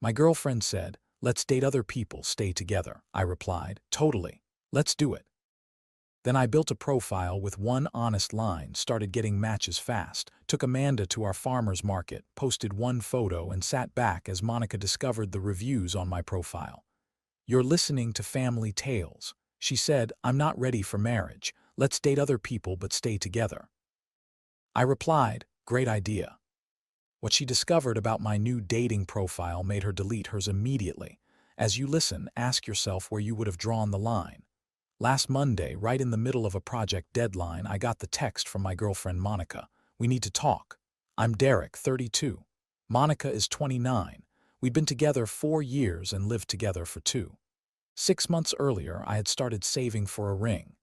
My girlfriend said, "Let's date other people, stay together." I replied, "Totally. Let's do it." Then I built a profile with one honest line, started getting matches fast, took Amanda to our farmer's market, posted one photo, and sat back as Monica discovered the reviews on my profile. "You're listening to family tales." She said, "I'm not ready for marriage. Let's date other people but stay together." I replied, "Great idea." What she discovered about my new dating profile made her delete hers immediately. As you listen, ask yourself where you would have drawn the line. Last Monday, right in the middle of a project deadline, I got the text from my girlfriend Monica. "We need to talk." I'm Derek, 32. Monica is 29. We'd been together 4 years and lived together for 2. 6 months earlier, I had started saving for a ring.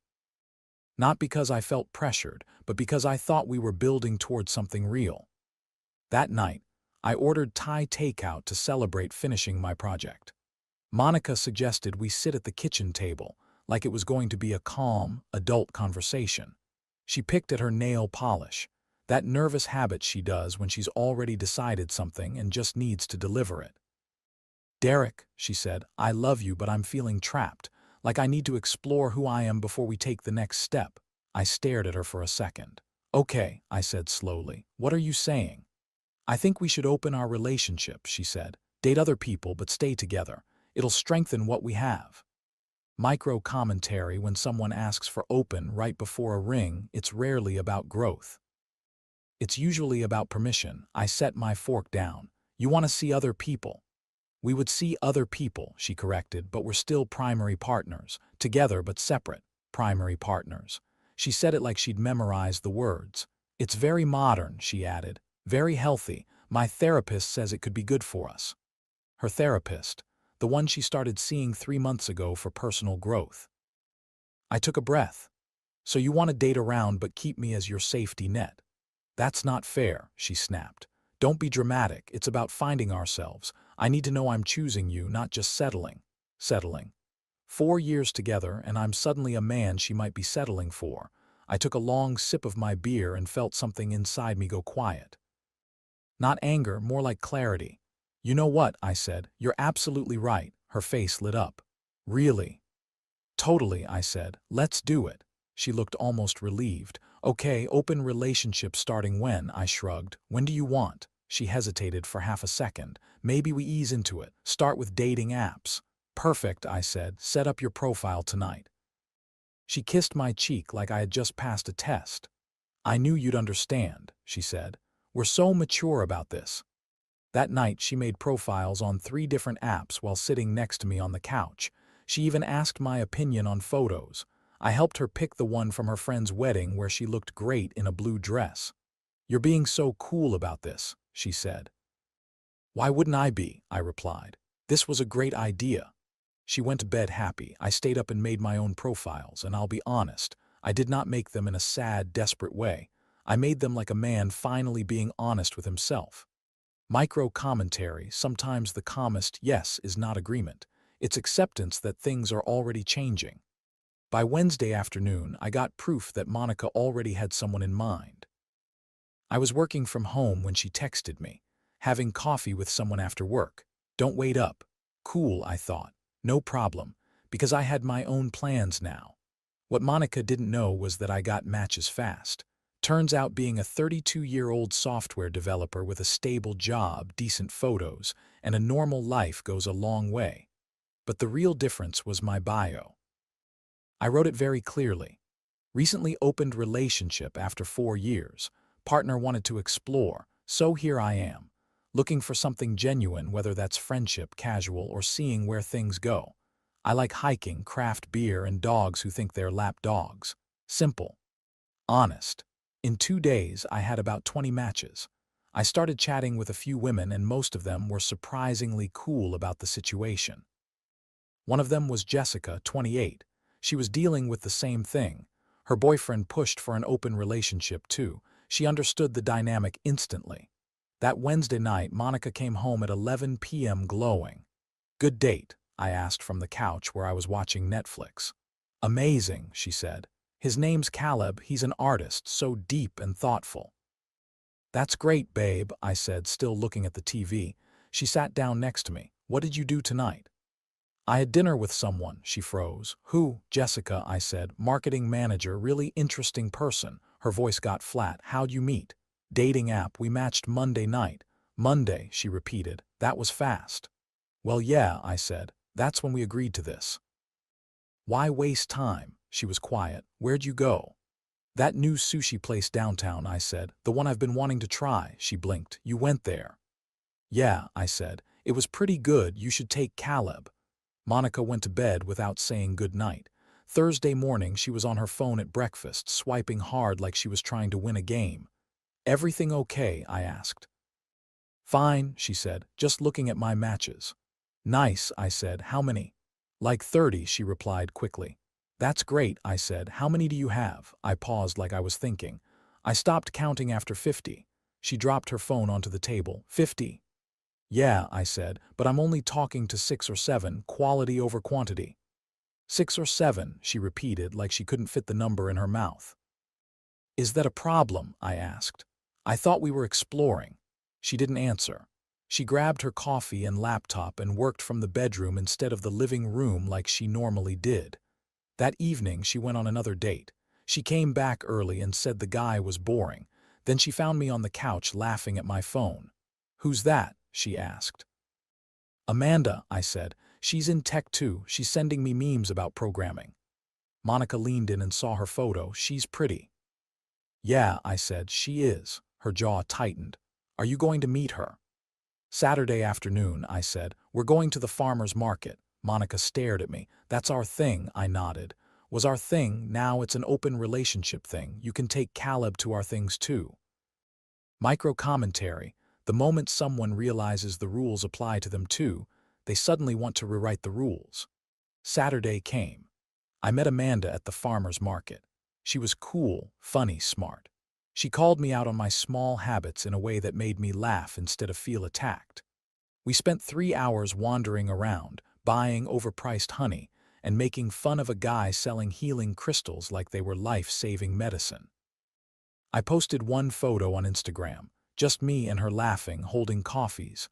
Not because I felt pressured, but because I thought we were building towards something real. That night, I ordered Thai takeout to celebrate finishing my project. Monica suggested we sit at the kitchen table, like it was going to be a calm, adult conversation. She picked at her nail polish, that nervous habit she does when she's already decided something and just needs to deliver it. "Derek," she said, "I love you, but I'm feeling trapped, like I need to explore who I am before we take the next step." I stared at her for a second. "Okay," I said slowly, "what are you saying?" "I think we should open our relationship," she said. "Date other people, but stay together. It'll strengthen what we have." Micro commentary: when someone asks for open right before a ring, it's rarely about growth. It's usually about permission. I set my fork down. "You want to see other people?" "We would see other people," she corrected, "but we're still primary partners. Together but separate. Primary partners." She said it like she'd memorized the words. "It's very modern," she added. "Very healthy. My therapist says it could be good for us." Her therapist, the one she started seeing 3 months ago for personal growth. I took a breath. "So you want to date around but keep me as your safety net?" "That's not fair," she snapped. "Don't be dramatic. It's about finding ourselves. I need to know I'm choosing you, not just settling." Settling. 4 years together, and I'm suddenly a man she might be settling for. I took a long sip of my beer and felt something inside me go quiet. Not anger, more like clarity. "You know what?" I said. "You're absolutely right." Her face lit up. "Really?" "Totally," I said. "Let's do it." She looked almost relieved. "Okay, open relationship starting when?" I shrugged. "When do you want?" She hesitated for half a second. "Maybe we ease into it. Start with dating apps." "Perfect," I said. "Set up your profile tonight." She kissed my cheek like I had just passed a test. "I knew you'd understand," she said. "We're so mature about this." That night, she made profiles on 3 different apps while sitting next to me on the couch. She even asked my opinion on photos. I helped her pick the one from her friend's wedding where she looked great in a blue dress. "You're being so cool about this," she said. "Why wouldn't I be?" I replied. "This was a great idea." She went to bed happy. I stayed up and made my own profiles, and I'll be honest, I did not make them in a sad, desperate way. I made them like a man finally being honest with himself. Micro commentary: sometimes the calmest yes is not agreement. It's acceptance that things are already changing. By Wednesday afternoon, I got proof that Monica already had someone in mind. I was working from home when she texted me. "Having coffee with someone after work. Don't wait up." Cool, I thought. No problem, because I had my own plans now. What Monica didn't know was that I got matches fast. Turns out being a 32-year-old software developer with a stable job, decent photos, and a normal life goes a long way. But the real difference was my bio. I wrote it very clearly. Recently opened relationship after 4 years. Partner wanted to explore, so here I am. Looking for something genuine, whether that's friendship, casual, or seeing where things go. I like hiking, craft beer, and dogs who think they're lap dogs. Simple. Honest. In 2 days, I had about 20 matches. I started chatting with a few women, and most of them were surprisingly cool about the situation. One of them was Jessica, 28. She was dealing with the same thing. Her boyfriend pushed for an open relationship too. She understood the dynamic instantly. That Wednesday night, Monica came home at 11 p.m. glowing. "Good date?" I asked from the couch where I was watching Netflix. "Amazing," she said. "His name's Caleb. He's an artist, so deep and thoughtful." "That's great, babe," I said, still looking at the TV. She sat down next to me. What did you do tonight? I had dinner with someone, she froze. Who? Jessica, I said. Marketing manager, really interesting person. Her voice got flat. How'd you meet? Dating app, we matched Monday night. Monday, she repeated. That was fast. Well, yeah, I said. That's when we agreed to this. Why waste time? She was quiet. Where'd you go? That new sushi place downtown, I said. The one I've been wanting to try, she blinked. You went there. Yeah, I said. It was pretty good. You should take Caleb. Monica went to bed without saying good night. Thursday morning, she was on her phone at breakfast, swiping hard like she was trying to win a game. Everything okay? I asked. Fine, she said, just looking at my matches. Nice, I said. How many? Like 30, she replied quickly. That's great, I said. How many do you have? I paused like I was thinking. I stopped counting after 50. She dropped her phone onto the table. 50. Yeah, I said, but I'm only talking to 6 or 7, quality over quantity. 6 or 7, she repeated like she couldn't fit the number in her mouth. Is that a problem? I asked. I thought we were exploring. She didn't answer. She grabbed her coffee and laptop and worked from the bedroom instead of the living room like she normally did. That evening, she went on another date. She came back early and said the guy was boring. Then she found me on the couch laughing at my phone. Who's that? She asked. Amanda, I said. She's in tech too. She's sending me memes about programming. Monica leaned in and saw her photo. She's pretty. Yeah, I said. She is. Her jaw tightened. Are you going to meet her? Saturday afternoon, I said. We're going to the farmer's market. Monica stared at me. That's our thing, I nodded. Was our thing, now it's an open relationship thing. You can take Caleb to our things too. Micro commentary. The moment someone realizes the rules apply to them too, they suddenly want to rewrite the rules. Saturday came. I met Amanda at the farmer's market. She was cool, funny, smart. She called me out on my small habits in a way that made me laugh instead of feel attacked. We spent 3 hours wandering around, buying overpriced honey, and making fun of a guy selling healing crystals like they were life-saving medicine. I posted one photo on Instagram, just me and her laughing, holding coffees.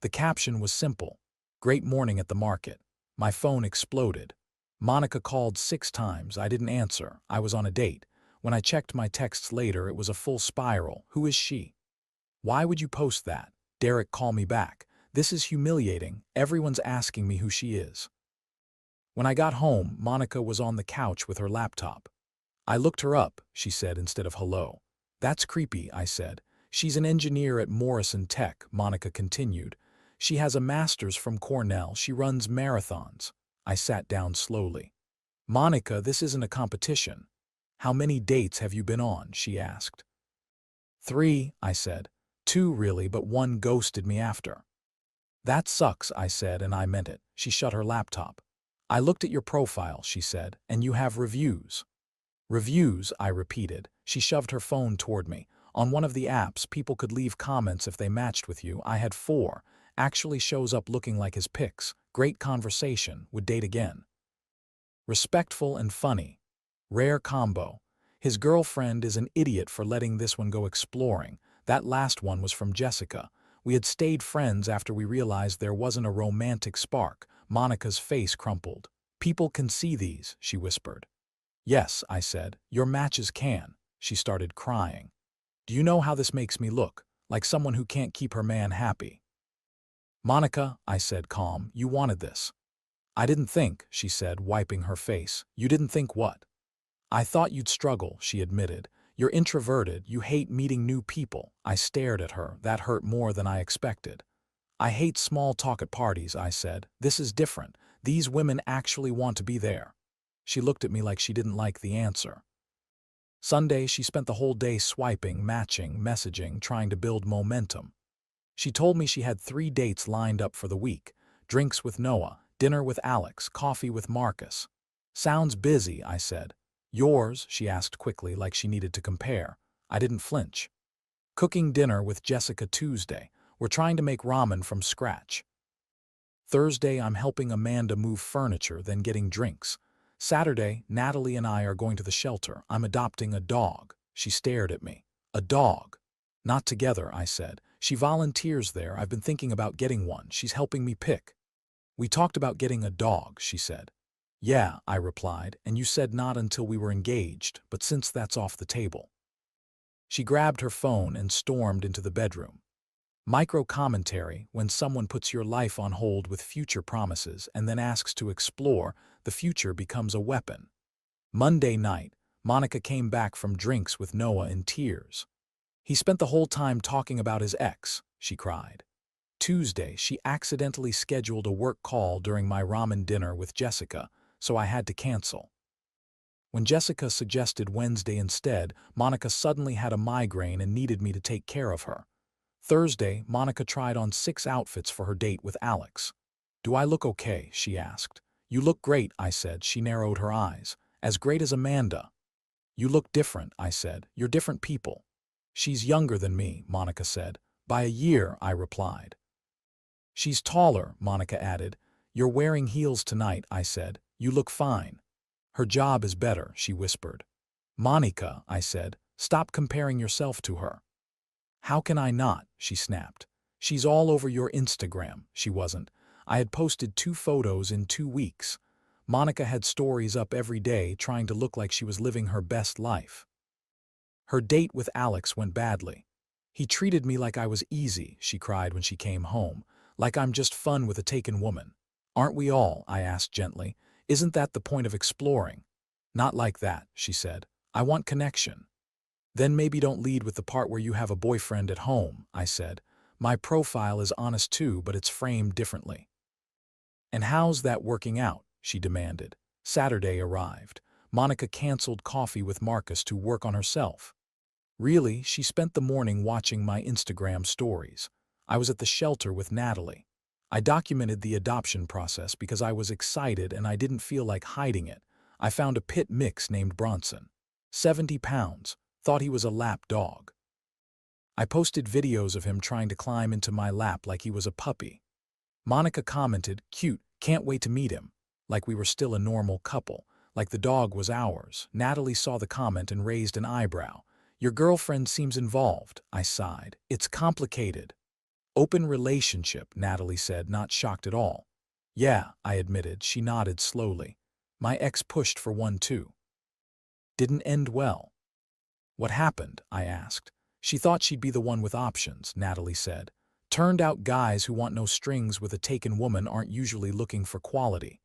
The caption was simple. Great morning at the market. My phone exploded. Monica called 6 times. I didn't answer. I was on a date. When I checked my texts later, it was a full spiral. Who is she? Why would you post that? Derek, call me back. This is humiliating. Everyone's asking me who she is. When I got home, Monica was on the couch with her laptop. I looked her up, she said instead of hello. That's creepy, I said. She's an engineer at Morrison Tech, Monica continued. She has a master's from Cornell. She runs marathons. I sat down slowly. Monica, this isn't a competition. How many dates have you been on? She asked. 3, I said. 2 really, but 1 ghosted me after. That sucks, I said, and I meant it. She shut her laptop. I looked at your profile, she said, and you have reviews. Reviews, I repeated. She shoved her phone toward me. On one of the apps, people could leave comments if they matched with you. I had 4. Actually shows up looking like his pics. Great conversation. Would date again. Respectful and funny. Rare combo. His girlfriend is an idiot for letting this one go exploring. That last one was from Jessica. We had stayed friends after we realized there wasn't a romantic spark. Monica's face crumpled. People can see these, she whispered. Yes, I said. Your matches can. She started crying. Do you know how this makes me look? Like someone who can't keep her man happy. Monica, I said calm, you wanted this. I didn't think, she said, wiping her face. You didn't think what? I thought you'd struggle, she admitted. You're introverted, you hate meeting new people. I stared at her. That hurt more than I expected. I hate small talk at parties, I said. This is different. These women actually want to be there. She looked at me like she didn't like the answer. Sunday, she spent the whole day swiping, matching, messaging, trying to build momentum. She told me she had 3 dates lined up for the week. Drinks with Noah, dinner with Alex, coffee with Marcus. Sounds busy, I said. Yours? She asked quickly like she needed to compare. I didn't flinch. Cooking dinner with Jessica Tuesday. We're trying to make ramen from scratch. Thursday, I'm helping Amanda move furniture, then getting drinks. Saturday, Natalie and I are going to the shelter. I'm adopting a dog. She stared at me. A dog. Not together, I said. She volunteers there. I've been thinking about getting one. She's helping me pick. We talked about getting a dog, she said. Yeah, I replied, and you said not until we were engaged, but since that's off the table. She grabbed her phone and stormed into the bedroom. Micro-commentary: when someone puts your life on hold with future promises and then asks to explore, the future becomes a weapon. Monday night, Monica came back from drinks with Noah in tears. He spent the whole time talking about his ex, she cried. Tuesday, she accidentally scheduled a work call during my ramen dinner with Jessica, so I had to cancel. When Jessica suggested Wednesday instead, Monica suddenly had a migraine and needed me to take care of her. Thursday, Monica tried on 6 outfits for her date with Alex. Do I look okay? She asked. You look great, I said. She narrowed her eyes. As great as Amanda. You look different, I said. You're different people. She's younger than me, Monica said. By a year, I replied. She's taller, Monica added. You're wearing heels tonight, I said. You look fine. Her job is better, she whispered. Monica, I said, stop comparing yourself to her. How can I not? She snapped. She's all over your Instagram. She wasn't. I had posted 2 photos in 2 weeks. Monica had stories up every day trying to look like she was living her best life. Her date with Alex went badly. He treated me like I was easy, she cried when she came home. Like I'm just fun with a taken woman. Aren't we all? I asked gently. Isn't that the point of exploring? Not like that, she said. I want connection. Then maybe don't lead with the part where you have a boyfriend at home, I said. My profile is honest too, but it's framed differently. And how's that working out? She demanded. Saturday arrived. Monica canceled coffee with Marcus to work on herself. Really, she spent the morning watching my Instagram stories. I was at the shelter with Natalie. I documented the adoption process because I was excited and I didn't feel like hiding it. I found a pit mix named Bronson. 70 pounds. Thought he was a lap dog. I posted videos of him trying to climb into my lap like he was a puppy. Monica commented, cute, can't wait to meet him. Like we were still a normal couple, like the dog was ours. Natalie saw the comment and raised an eyebrow. Your girlfriend seems involved, I sighed. It's complicated. Open relationship, Natalie said, not shocked at all. Yeah, I admitted. She nodded slowly. My ex pushed for one too. Didn't end well. What happened? I asked. She thought she'd be the one with options, Natalie said. Turned out guys who want no strings with a taken woman aren't usually looking for quality.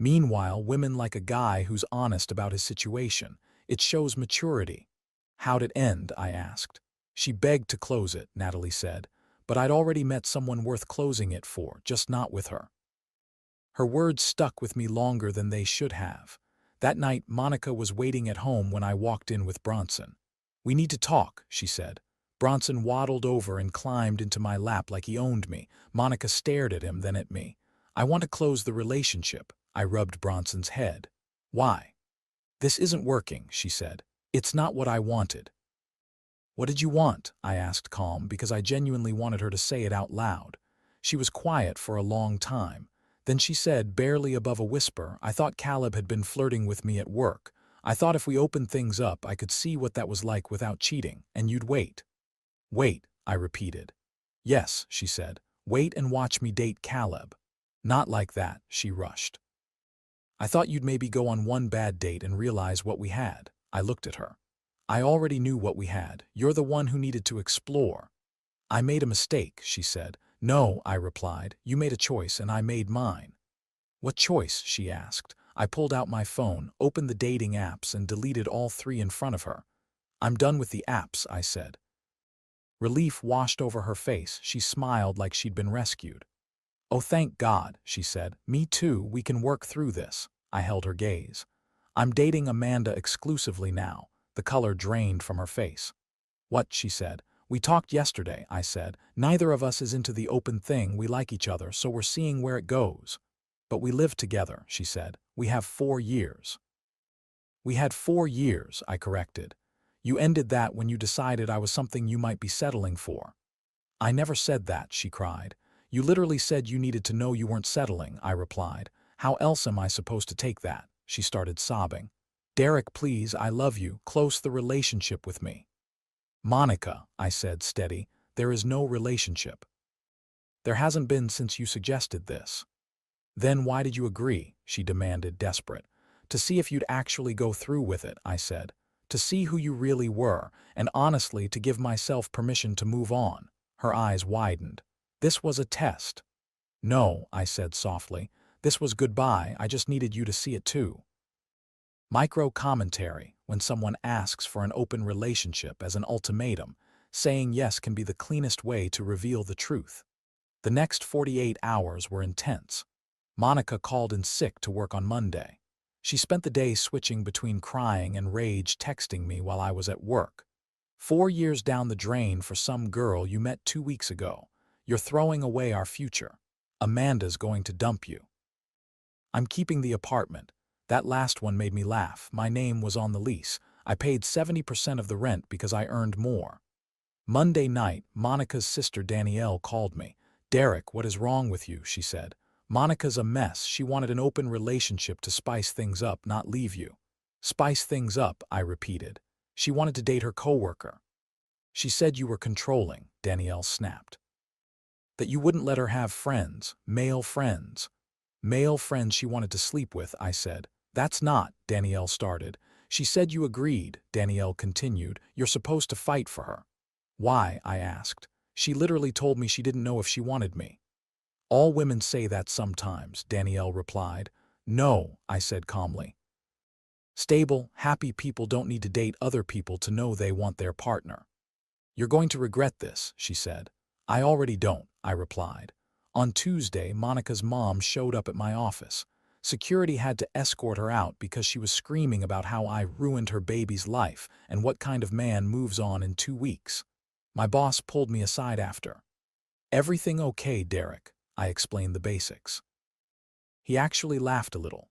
Meanwhile, women like a guy who's honest about his situation. It shows maturity. How'd it end? I asked. She begged to close it, Natalie said, but I'd already met someone worth closing it for, just not with her. Her words stuck with me longer than they should have. That night, Monica was waiting at home when I walked in with Bronson. We need to talk, she said. Bronson waddled over and climbed into my lap like he owned me. Monica stared at him, then at me. I want to close the relationship. I rubbed Bronson's head. Why? This isn't working, she said. It's not what I wanted. What did you want? I asked, calm, because I genuinely wanted her to say it out loud. She was quiet for a long time. Then she said, barely above a whisper, I thought Caleb had been flirting with me at work. I thought if we opened things up, I could see what that was like without cheating, and you'd wait. Wait, I repeated. Yes, she said. Wait and watch me date Caleb. Not like that, she rushed. I thought you'd maybe go on one bad date and realize what we had. I looked at her. I already knew what we had. You're the one who needed to explore. I made a mistake, she said. No, I replied. You made a choice and I made mine. What choice? She asked. I pulled out my phone, opened the dating apps, and deleted all 3 in front of her. I'm done with the apps, I said. Relief washed over her face. She smiled like she'd been rescued. Oh, thank God, she said. Me too, we can work through this. I held her gaze. I'm dating Amanda exclusively now. The color drained from her face. What? She said. We talked yesterday, I said. Neither of us is into the open thing. We like each other, so we're seeing where it goes. But we live together, she said. We have 4 years. We had 4 years, I corrected. You ended that when you decided I was something you might be settling for. I never said that, she cried. You literally said you needed to know you weren't settling, I replied. How else am I supposed to take that? She started sobbing. Derek, please, I love you. Close the relationship with me. Monica, I said, steady. There is no relationship. There hasn't been since you suggested this. Then why did you agree? She demanded, desperate. To see if you'd actually go through with it, I said. To see who you really were, and honestly to give myself permission to move on. Her eyes widened. This was a test. No, I said softly. This was goodbye, I just needed you to see it too. Micro-commentary: when someone asks for an open relationship as an ultimatum, saying yes can be the cleanest way to reveal the truth. The next 48 hours were intense. Monica called in sick to work on Monday. She spent the day switching between crying and rage, texting me while I was at work. 4 years down the drain for some girl you met 2 weeks ago. You're throwing away our future. Amanda's going to dump you. I'm keeping the apartment. That last one made me laugh. My name was on the lease. I paid 70% of the rent because I earned more. Monday night, Monica's sister Danielle called me. Derek, what is wrong with you? She said. Monica's a mess. She wanted an open relationship to spice things up, not leave you. Spice things up, I repeated. She wanted to date her coworker. She said you were controlling, Danielle snapped. That you wouldn't let her have friends, male friends. Male friends she wanted to sleep with, I said. That's not, Danielle started. She said you agreed, Danielle continued. You're supposed to fight for her. Why? I asked. She literally told me she didn't know if she wanted me. All women say that sometimes, Danielle replied. No, I said calmly. Stable, happy people don't need to date other people to know they want their partner. You're going to regret this, she said. I already don't, I replied. On Tuesday, Monica's mom showed up at my office. Security had to escort her out because she was screaming about how I ruined her baby's life and what kind of man moves on in 2 weeks. My boss pulled me aside after. Everything okay, Derek? I explained the basics. He actually laughed a little.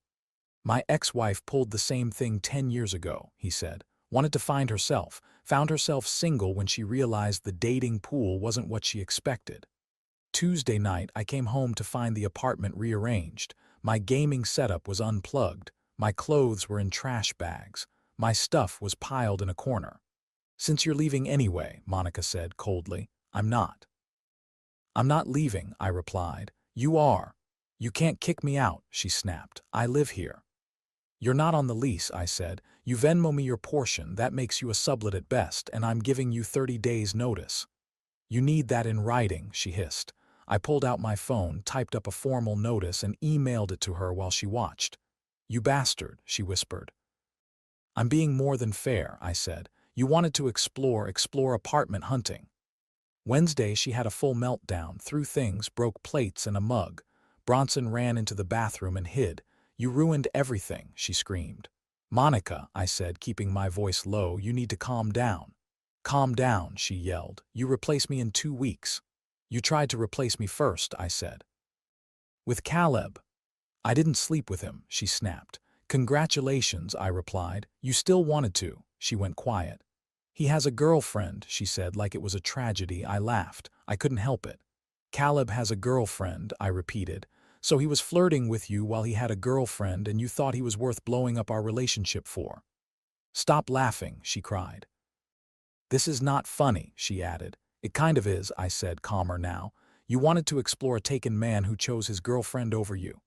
My ex-wife pulled the same thing 10 years ago, he said. Wanted to find herself, found herself single when she realized the dating pool wasn't what she expected. Tuesday night, I came home to find the apartment rearranged. My gaming setup was unplugged. My clothes were in trash bags. My stuff was piled in a corner. Since you're leaving anyway, Monica said coldly. I'm not. I'm not leaving, I replied. You are. You can't kick me out, she snapped. I live here. You're not on the lease, I said. You Venmo me your portion, that makes you a sublet at best, and I'm giving you 30 days notice. You need that in writing, she hissed. I pulled out my phone, typed up a formal notice, and emailed it to her while she watched. You bastard, she whispered. I'm being more than fair, I said. You wanted to explore apartment hunting. Wednesday, she had a full meltdown, threw things, broke plates and a mug. Bronson ran into the bathroom and hid. You ruined everything, she screamed. Monica, I said, keeping my voice low, you need to calm down. Calm down, she yelled. You replace me in 2 weeks. You tried to replace me first, I said. With Caleb. I didn't sleep with him, she snapped. Congratulations, I replied. You still wanted to. She went quiet. He has a girlfriend, she said like it was a tragedy. I laughed. I couldn't help it. Caleb has a girlfriend, I repeated. So he was flirting with you while he had a girlfriend and you thought he was worth blowing up our relationship for. Stop laughing, she cried. This is not funny, she added. It kind of is, I said, calmer now. You wanted to explore a taken man who chose his girlfriend over you.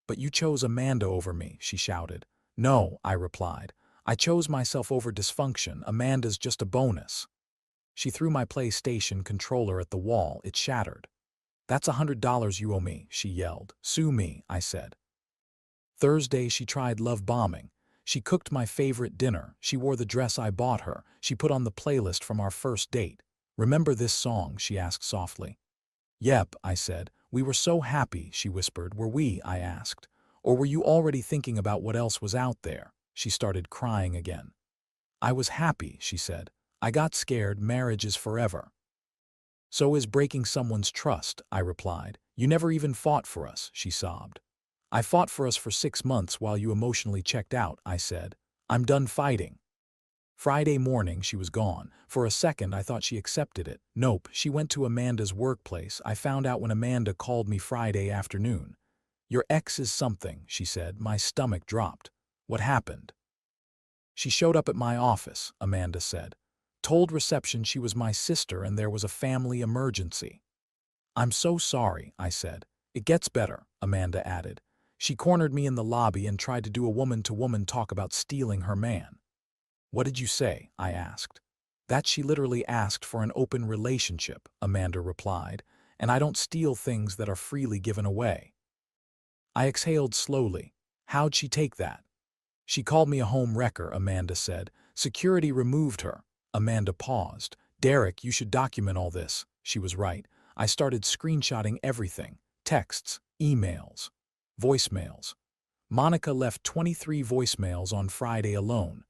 But you chose Amanda over me, she shouted. No, I replied. I chose myself over dysfunction. Amanda's just a bonus. She threw my PlayStation controller at the wall. It shattered. That's $100 you owe me, she yelled. Sue me, I said. Thursday, she tried love bombing. She cooked my favorite dinner. She wore the dress I bought her. She put on the playlist from our first date. Remember this song? She asked softly. Yep, I said. We were so happy, she whispered. Were we? I asked. Or were you already thinking about what else was out there? She started crying again. I was happy, she said. I got scared. Marriage is forever. So is breaking someone's trust, I replied. You never even fought for us, she sobbed. I fought for us for 6 months while you emotionally checked out, I said. I'm done fighting. Friday morning, she was gone. For a second, I thought she accepted it. Nope, she went to Amanda's workplace. I found out when Amanda called me Friday afternoon. Your ex is something, she said. My stomach dropped. What happened? She showed up at my office, Amanda said. Told reception she was my sister and there was a family emergency. I'm so sorry, I said. It gets better, Amanda added. She cornered me in the lobby and tried to do a woman-to-woman talk about stealing her man. What did you say? I asked. That she literally asked for an open relationship, Amanda replied, and I don't steal things that are freely given away. I exhaled slowly. How'd she take that? She called me a home wrecker, Amanda said. Security removed her. Amanda paused. Derek, you should document all this. She was right. I started screenshotting everything. Texts, emails, voicemails. Monica left 23 voicemails on Friday alone.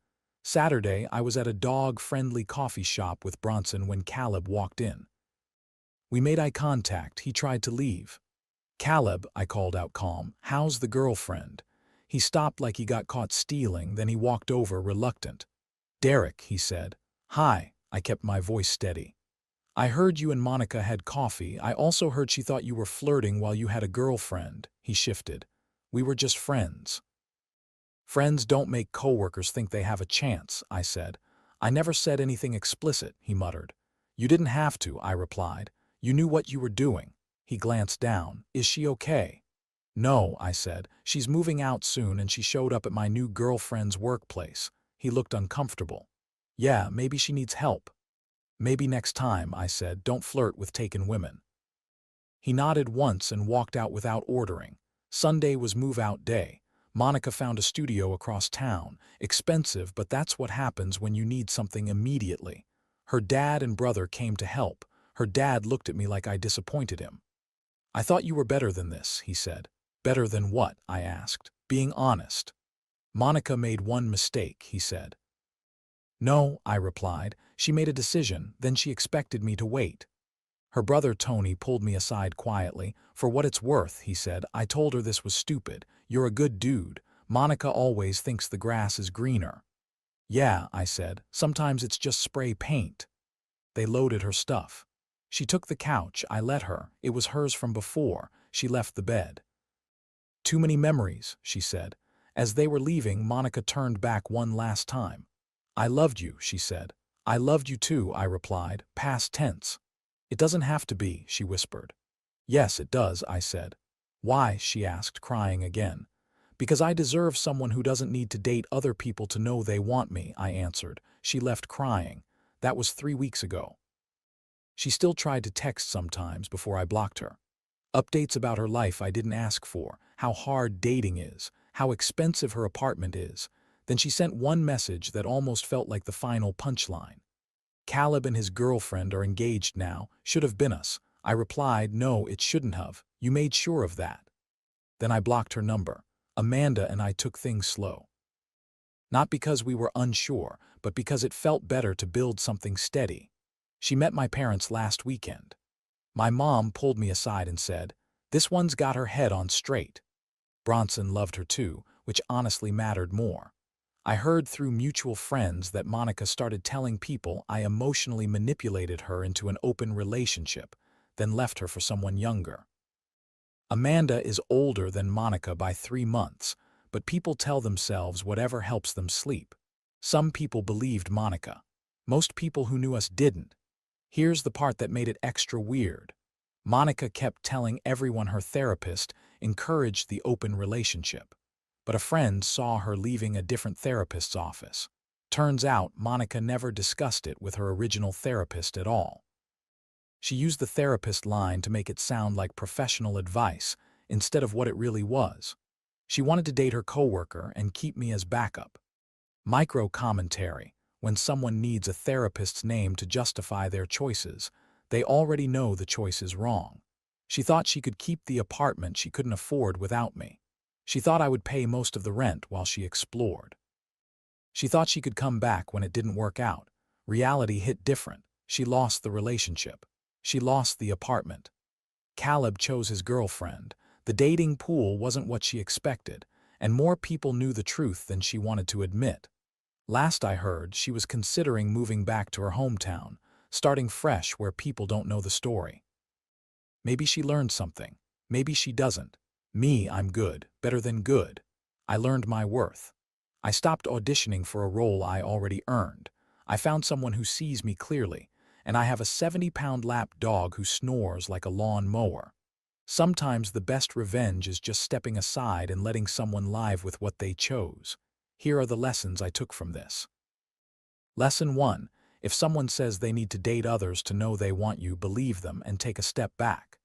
Saturday, I was at a dog-friendly coffee shop with Bronson when Caleb walked in. We made eye contact. He tried to leave. Caleb, I called out calm, how's the girlfriend? He stopped like he got caught stealing, then he walked over reluctant. Derek, he said. Hi, I kept my voice steady. I heard you and Monica had coffee. I also heard she thought you were flirting while you had a girlfriend. He shifted. We were just friends. Friends don't make coworkers think they have a chance, I said. I never said anything explicit, he muttered. You didn't have to, I replied. You knew what you were doing. He glanced down. Is she okay? No, I said. She's moving out soon and she showed up at my new girlfriend's workplace. He looked uncomfortable. Yeah, maybe she needs help. Maybe next time, I said, don't flirt with taken women. He nodded once and walked out without ordering. Sunday was move-out day. Monica found a studio across town. Expensive, but that's what happens when you need something immediately. Her dad and brother came to help. Her dad looked at me like I disappointed him. I thought you were better than this, he said. Better than what? I asked. Being honest. Monica made one mistake, he said. No, I replied. She made a decision, then she expected me to wait. Her brother Tony pulled me aside quietly. For what it's worth, he said, I told her this was stupid. You're a good dude. Monica always thinks the grass is greener. Yeah, I said, sometimes it's just spray paint. They loaded her stuff. She took the couch. I let her. It was hers from before. She left the bed. Too many memories, she said. As they were leaving, Monica turned back one last time. I loved you, she said. I loved you too, I replied, past tense. It doesn't have to be, she whispered. Yes, it does, I said. Why? She asked, crying again. Because I deserve someone who doesn't need to date other people to know they want me, I answered. She left crying. That was 3 weeks ago. She still tried to text sometimes before I blocked her. Updates about her life I didn't ask for, how hard dating is, how expensive her apartment is. Then she sent one message that almost felt like the final punchline. Caleb and his girlfriend are engaged now, should have been us. I replied, no, it shouldn't have. You made sure of that. Then I blocked her number. Amanda and I took things slow. Not because we were unsure, but because it felt better to build something steady. She met my parents last weekend. My mom pulled me aside and said, this one's got her head on straight. Bronson loved her too, which honestly mattered more. I heard through mutual friends that Monica started telling people I emotionally manipulated her into an open relationship, then left her for someone younger. Amanda is older than Monica by 3 months, but people tell themselves whatever helps them sleep. Some people believed Monica. Most people who knew us didn't. Here's the part that made it extra weird. Monica kept telling everyone her therapist encouraged the open relationship. But a friend saw her leaving a different therapist's office. Turns out Monica never discussed it with her original therapist at all. She used the therapist line to make it sound like professional advice instead of what it really was. She wanted to date her coworker and keep me as backup. Micro commentary: when someone needs a therapist's name to justify their choices, they already know the choice is wrong. She thought she could keep the apartment she couldn't afford without me. She thought I would pay most of the rent while she explored. She thought she could come back when it didn't work out. Reality hit different. She lost the relationship. She lost the apartment. Caleb chose his girlfriend. The dating pool wasn't what she expected, and more people knew the truth than she wanted to admit. Last I heard, she was considering moving back to her hometown, starting fresh where people don't know the story. Maybe she learned something. Maybe she doesn't. Me, I'm good, better than good. I learned my worth. I stopped auditioning for a role I already earned. I found someone who sees me clearly, and I have a 70-pound lap dog who snores like a lawn mower. Sometimes the best revenge is just stepping aside and letting someone live with what they chose. Here are the lessons I took from this. Lesson 1. If someone says they need to date others to know they want you, believe them and take a step back.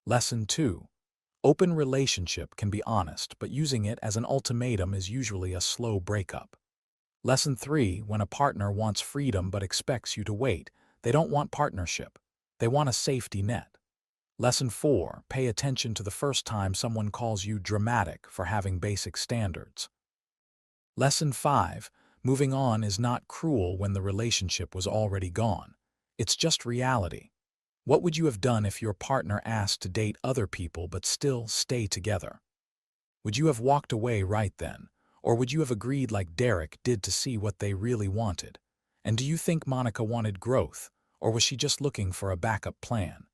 Lesson 2. Open relationship can be honest, but using it as an ultimatum is usually a slow breakup. Lesson 3. When a partner wants freedom but expects you to wait, they don't want partnership. They want a safety net. Lesson 4. Pay attention to the first time someone calls you dramatic for having basic standards. Lesson 5. Moving on is not cruel when the relationship was already gone. It's just reality. What would you have done if your partner asked to date other people but still stay together? Would you have walked away right then, or would you have agreed like Derek did to see what they really wanted? And do you think Monica wanted growth, or was she just looking for a backup plan?